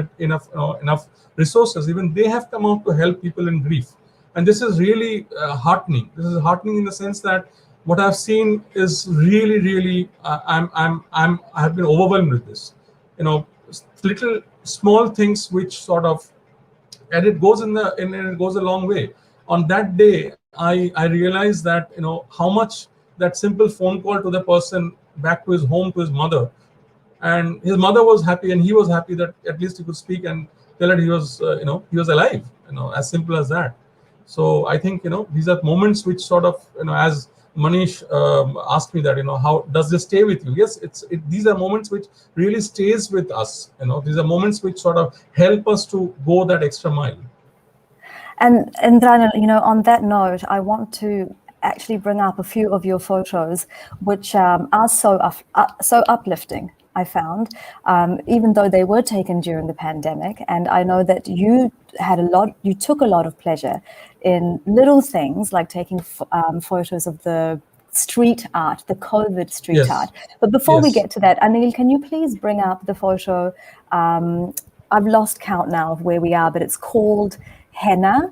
resources. Even they have come out to help people in grief. And this is really heartening. This is heartening in the sense that what I've seen is really, really, I have been overwhelmed with this. Little small things which sort of, and it goes it goes a long way. On that day, I realized that how much that simple phone call to the person back to his home, to his mother, and his mother was happy, and he was happy that at least he could speak and tell her he was he was alive. As simple as that. So I think these are moments which sort of as Munish asked me that, how does this stay with you? Yes, these are moments which really stays with us. These are moments which sort of help us to go that extra mile. And Indranil, on that note, I want to actually bring up a few of your photos, which are so uplifting, I found, even though they were taken during the pandemic. And I know that you took a lot of pleasure in little things like taking photos of the street art, the COVID street art. But before we get to that, Anil, can you please bring up the photo? I've lost count now of where we are, but it's called Henna.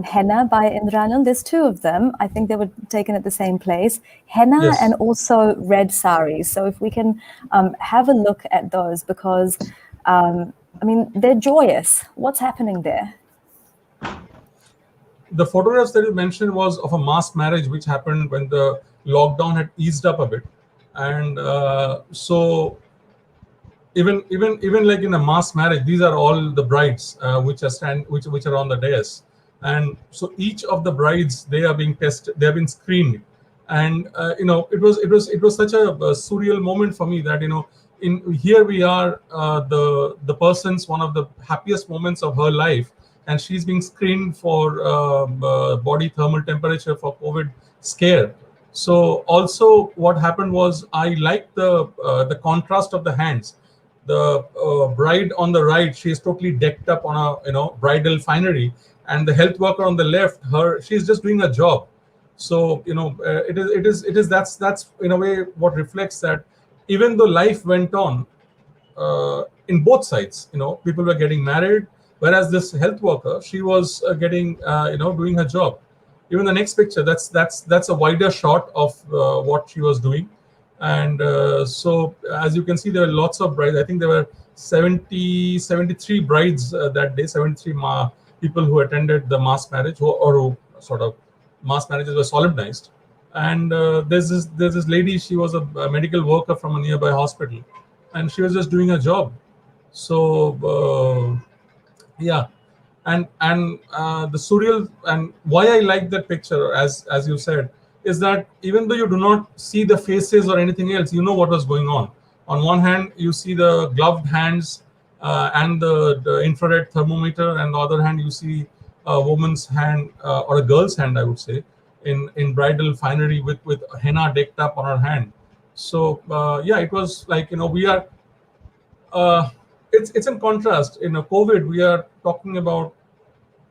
Henna by Indranil. There's two of them. I think they were taken at the same place. Henna and also red saris. So if we can have a look at those, because they're joyous. What's happening there? The photographs that you mentioned was of a mass marriage which happened when the lockdown had eased up a bit, and so even like in a mass marriage, these are all the brides which are on the dais. And so each of the brides, they are being tested, they have been screened. And it was such a surreal moment for me that in here we are, the person's one of the happiest moments of her life, and she's being screened for body thermal temperature for COVID scare. So also what happened was, I liked the contrast of the hands. The bride on the right, she is totally decked up on a bridal finery, and the health worker on the left, she's just doing a job. So it is that's in a way what reflects that even though life went on, in both sides, people were getting married, whereas this health worker, she was getting doing her job. Even the next picture, that's a wider shot of what she was doing. And so as you can see, there were lots of brides. I think there were 73 brides that day, 73 people who attended the mass marriage, or who sort of mass marriages were solemnized. And there's this lady, she was a medical worker from a nearby hospital, and she was just doing her job. So yeah. And the surreal, and why I like that picture, as you said, is that even though you do not see the faces or anything else, you know what was going on. On one hand, you see the gloved hands and the infrared thermometer, and the other hand, you see a woman's hand, or a girl's hand, I would say, in bridal finery with henna decked up on her hand. So yeah, it was like, we are uh, it's in contrast. In a COVID, we are talking about,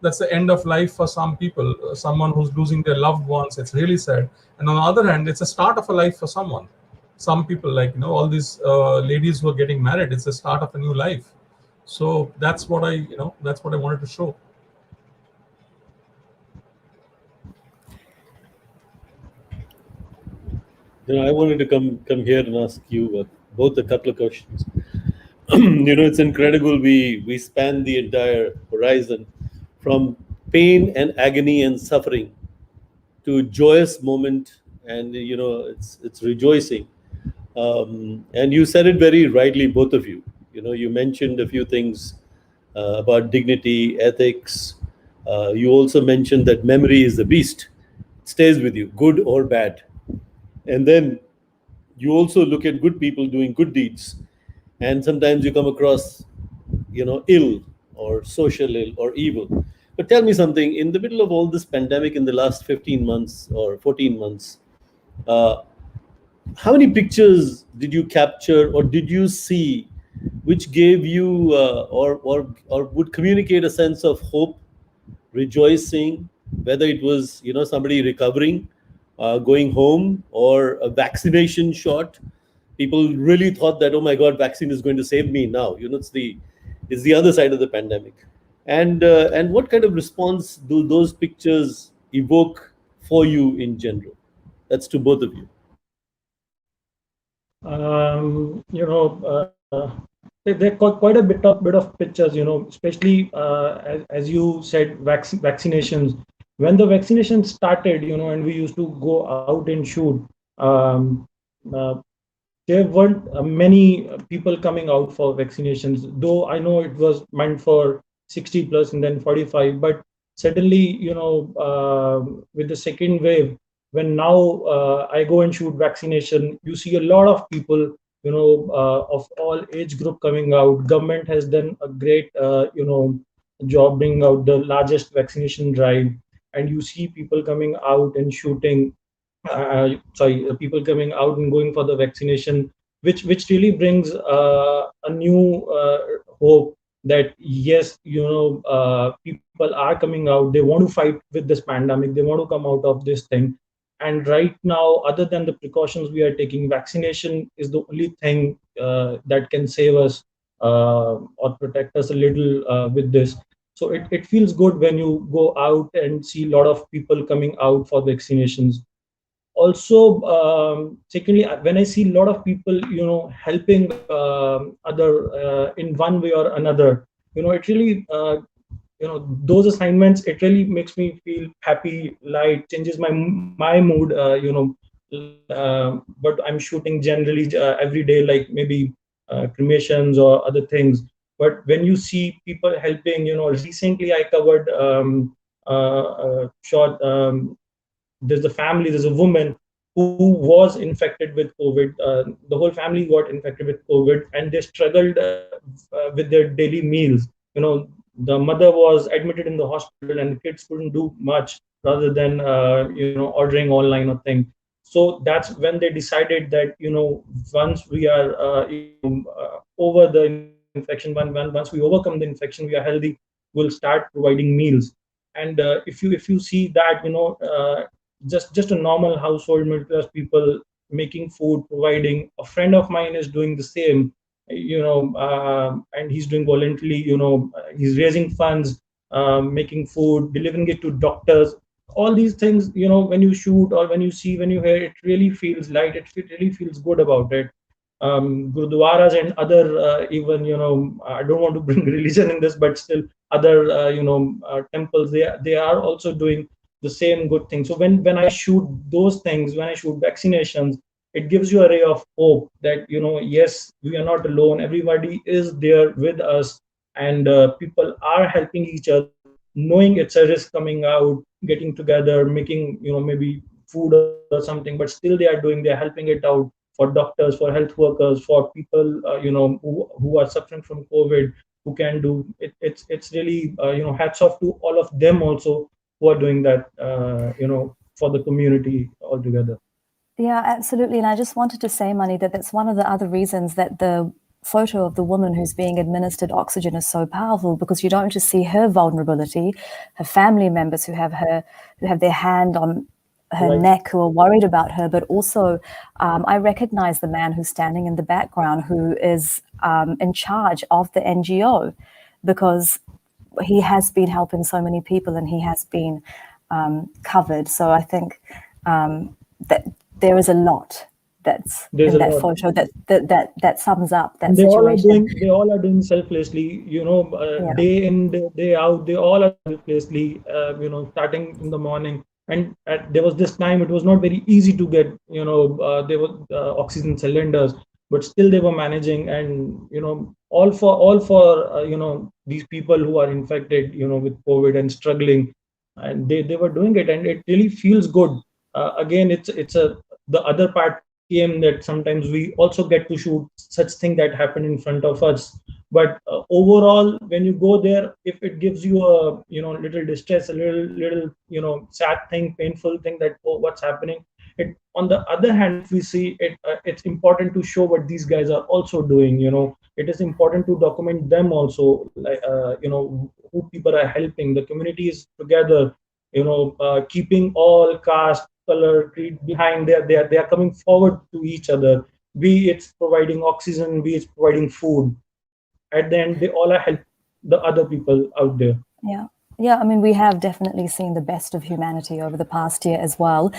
that's the end of life for some people, someone who's losing their loved ones. It's really sad. And on the other hand, it's a start of a life for someone. Some people, like all these ladies who are getting married, it's the start of a new life. So that's what I wanted to show. I wanted to come here and ask you both a couple of questions. It's incredible. We span the entire horizon from pain and agony and suffering to joyous moment, and it's rejoicing. And you said it very rightly, both of you. You mentioned a few things about dignity, ethics. You also mentioned that memory is the beast; it stays with you, good or bad. And then you also look at good people doing good deeds, and sometimes you come across ill or social ill or evil. But tell me something, in the middle of all this pandemic, in the last 15 months or 14 months, uh, how many pictures did you capture or did you see which gave you or would communicate a sense of hope, rejoicing, whether it was somebody recovering, going home, or a vaccination shot? People really thought that, oh my god, vaccine is going to save me now. It's the other side of the pandemic. And what kind of response do those pictures evoke for you in general? That's to both of you. There are quite a bit of pictures, especially as you said, vaccinations. When the vaccination started, and we used to go out and shoot, um, uh, there weren't many people coming out for vaccinations, though I know it was meant for 60 plus and then 45. But suddenly, with the second wave, when now I go and shoot vaccination, you see a lot of people, of all age group coming out. Government has done a great, job bringing out the largest vaccination drive, and you see people coming out and shooting, people coming out and going for the vaccination, which really brings a new hope that yes, people are coming out. They want to fight with this pandemic. They want to come out of this thing. And right now, other than the precautions we are taking, vaccination is the only thing that can save us or protect us a little with this. So it feels good when you go out and see a lot of people coming out for vaccinations. Also, secondly, when I see a lot of people helping other in one way or another, it really those assignments, it really makes me feel happy, light, changes my mood, but I'm shooting generally every day, like maybe cremations or other things. But when you see people helping, recently I covered shot, there's a family, there's a woman who was infected with COVID. The whole family got infected with COVID, and they struggled with their daily meals. The mother was admitted in the hospital, and the kids couldn't do much rather than ordering online or thing. So that's when they decided that once we are over the infection, once we overcome the infection, we are healthy, we'll start providing meals. And if you see that just a normal household, middle class people making food, providing. A friend of mine is doing the same, and he's doing voluntarily. He's raising funds, making food, delivering it to doctors. All these things, when you shoot or when you see, when you hear, it really feels light. It really feels good about it. Gurudwaras and other even I don't want to bring religion in this, but still other temples, they are also doing the same good thing. So when I shoot those things, when I shoot vaccinations, it gives you a ray of hope that yes, we are not alone. Everybody is there with us, and people are helping each other, knowing it's a risk coming out, getting together, making maybe food or something, but still they're helping it out for doctors, for health workers, for people who are suffering from COVID, who can do it. It's really hats off to all of them also who are doing that for the community altogether. Yeah, absolutely. And I just wanted to say, Mani, that that's one of the other reasons that the photo of the woman who's being administered oxygen is so powerful, because you don't just see her vulnerability, her family members who have their hand on her neck, who are worried about her, but also I recognize the man who's standing in the background, who is in charge of the NGO, because he has been helping so many people and he has been covered. So I think that there is a lot that's in that photo that sums up that situation. They all are doing selflessly, day in, day out. They all are selflessly, starting in the morning. And there was this time, it was not very easy to get, there were oxygen cylinders, but still they were managing. And all for these people who are infected, with COVID and struggling, and they were doing it, and it really feels good. Again, the other part came that sometimes we also get to shoot such thing that happened in front of us. But overall, when you go there, if it gives you a little distress, a little sad thing, painful thing, that what's happening. It, on the other hand, if we see it, it's important to show what these guys are also doing. It is important to document them also, like who people are helping. The community is together, keeping all caste, color, creed behind. They are coming forward to each other. Be it's providing oxygen, be it's providing food. At the end, they all are helping the other people out there. Yeah, I mean, we have definitely seen the best of humanity over the past year as well.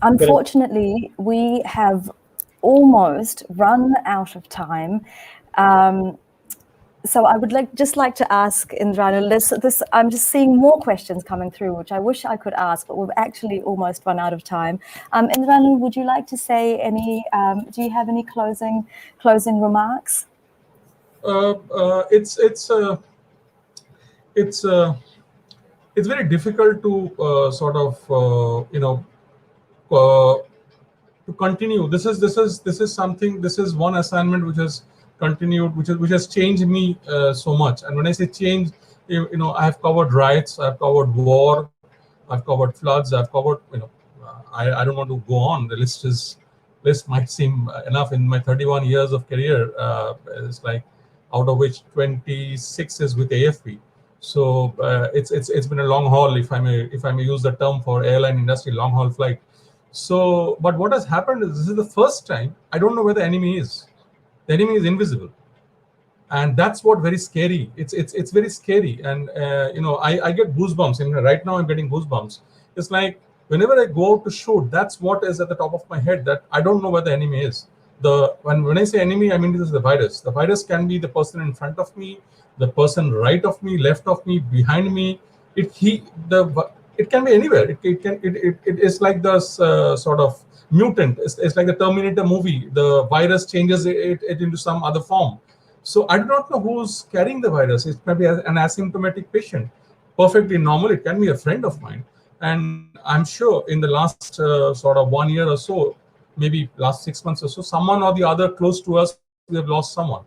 Unfortunately, we have almost run out of time. So I would just like to ask Indranil, this I'm just seeing more questions coming through, which I wish I could ask, but we've actually almost run out of time. Indranil, would you like to say any? Do you have any closing remarks? It's very difficult to sort of to continue. This is something. This is one assignment which has continued, which has changed me so much. And when I say change, I have covered riots, I've covered war, I've covered floods, I've covered I don't want to go on. The list might seem enough. In my 31 years of career, it's like out of which 26 is with AFP. So it's been a long haul, if I may use the term for airline industry, long haul flight. So, but what has happened is, this is the first time I don't know where the enemy is. The enemy is invisible, and that's what very scary. It's very scary, and I get goosebumps. And right now I'm getting goosebumps. It's like whenever I go out to shoot, that's what is at the top of my head. That I don't know where the enemy is. When I say enemy, I mean this is the virus. The virus can be the person in front of me, the person right of me, left of me, behind me. It can be anywhere. It is like the sort of mutant. It's like the Terminator movie. The virus changes it into some other form. So I do not know who's carrying the virus. It may be an asymptomatic patient, perfectly normal. It can be a friend of mine, And I'm sure in the last sort of 1 year or so, maybe last 6 months or so, someone or the other close to us, we have lost someone.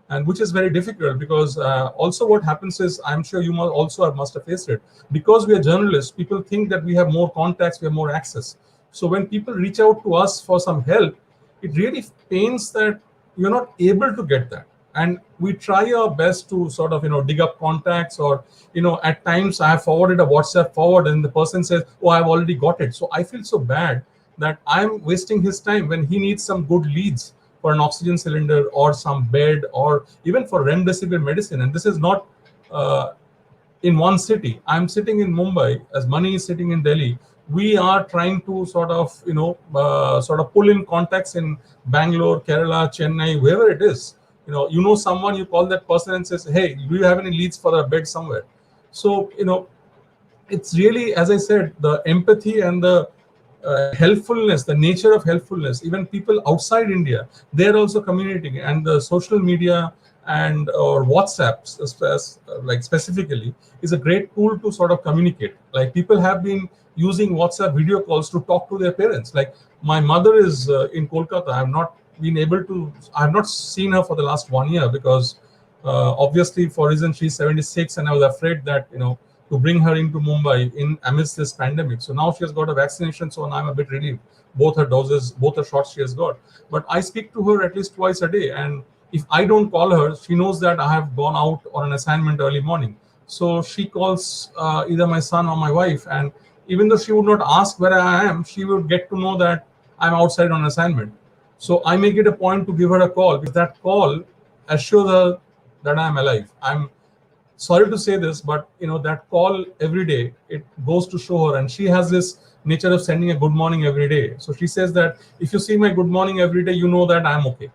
And which is very difficult, because also what happens is, I'm sure you must have faced it, because we are journalists, people think that we have more contacts, we have more access. So when people reach out to us for some help, it really pains that you're not able to get that. And we try our best to sort of dig up contacts, or at times I have forwarded a WhatsApp forward and the person says, oh, I've already got it. So I feel so bad that I'm wasting his time when he needs some good leads for an oxygen cylinder or some bed, or even for remdesivir medicine. And this is not in one city. I'm sitting in Mumbai, as Mani is sitting in Delhi. We are trying to sort of pull in contacts in Bangalore, Kerala, Chennai, wherever it is. Someone, you call that person and says, hey, do you have any leads for a bed somewhere? So it's really, as I said, the empathy and the helpfulness, the nature of helpfulness. Even people outside India, they're also communicating, and the social media and or WhatsApp, like specifically, is a great tool to sort of communicate. Like, people have been using WhatsApp video calls to talk to their parents. Like, my mother is in Kolkata. I have not seen her for the last 1 year, because obviously for reason she's 76, and I was afraid that to bring her into Mumbai in amidst this pandemic. So now she has got a vaccination, so I'm a bit relieved. Both her shots she has got. But I speak to her at least twice a day, and if I don't call her, she knows that I have gone out on an assignment early morning. So she calls either my son or my wife, and even though she would not ask where I am, she would get to know that I'm outside on assignment. So I make it a point to give her a call, because that call assures her that I'm alive. I'm sorry to say this, but that call every day, it goes to show her. And she has this nature of sending a good morning every day. So she says that if you see my good morning every day, you know that I'm okay.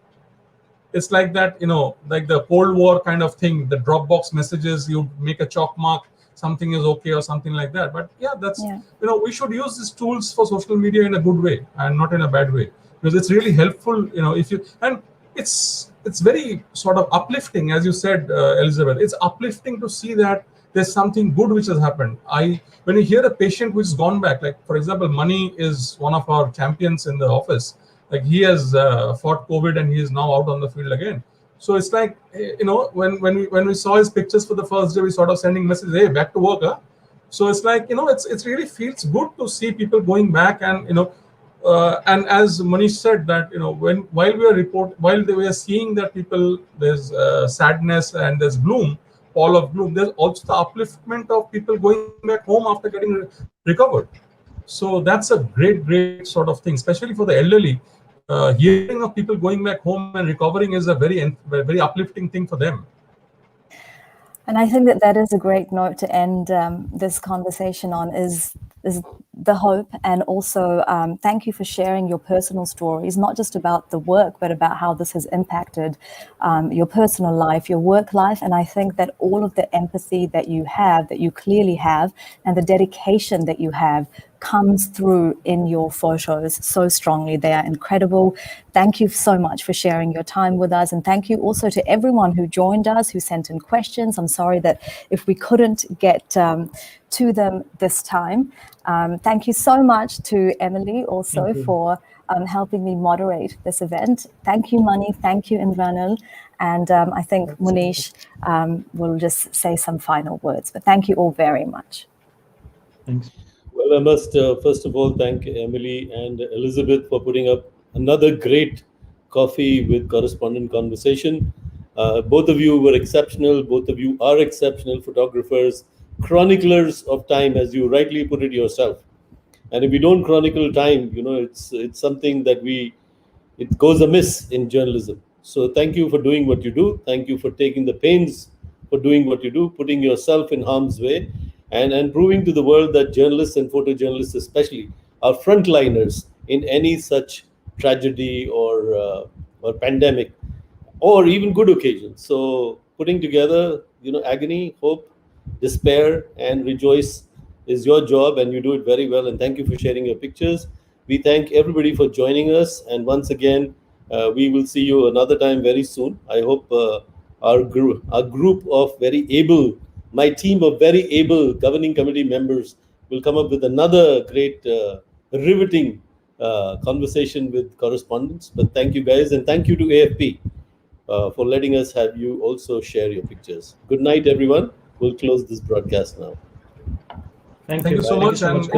It's like that, like the Cold War kind of thing, the Dropbox messages, you make a chalk mark, something is okay or something like that. But yeah, we should use these tools for social media in a good way and not in a bad way, because it's really helpful, and it's very sort of uplifting, as you said, Elizabeth. It's uplifting to see that there's something good which has happened. When you hear a patient who's gone back, like for example, Mani is one of our champions in the office. Like, he has fought COVID and he is now out on the field again. So it's like, when we saw his pictures for the first day, we sort of sending messages, hey, back to work, huh? So it's like, it's really feels good to see people going back. And and as Munish said, that while they were seeing that there's sadness and there's gloom, pall of gloom, there's also the upliftment of people going back home after getting recovered. So that's a great sort of thing, especially for the elderly. Hearing of people going back home and recovering is a very uplifting thing for them. And I think that is a great note to end this conversation on, is the hope. And also thank you for sharing your personal stories, not just about the work, but about how this has impacted your personal life, your work life. And I think that all of the empathy that you clearly have, and the dedication that you have, comes through in your photos so strongly. They are incredible. Thank you so much for sharing your time with us. And thank you also to everyone who joined us, who sent in questions. I'm sorry that if we couldn't get to them this time. Thank you so much to Emily also for helping me moderate this event. Thank you, Mani. Thank you, Indranil. And I think Munish will just say some final words. But thank you all very much. Thanks. Well, I must first of all thank Emily and Elizabeth for putting up another great coffee with correspondent conversation. Both of you were exceptional. Both of you are exceptional photographers, chroniclers of time, as you rightly put it yourself. And if we don't chronicle time, it's something that it goes amiss in journalism. So thank you for doing what you do. Thank you for taking the pains for doing what you do, putting yourself in harm's way, and proving to the world that journalists and photojournalists especially are frontliners in any such tragedy or pandemic, or even good occasions. So putting together, agony, hope, despair, and rejoice is your job, and you do it very well. And thank you for sharing your pictures. We thank everybody for joining us. And once again, we will see you another time very soon. I hope our group of very able, my team of very able governing committee members we'll come up with another great, riveting conversation with correspondents. But thank you guys, and thank you to AFP for letting us have you also share your pictures. Good night, everyone. We'll close this broadcast now. Thank Thank you so Thank you much. so much. And it was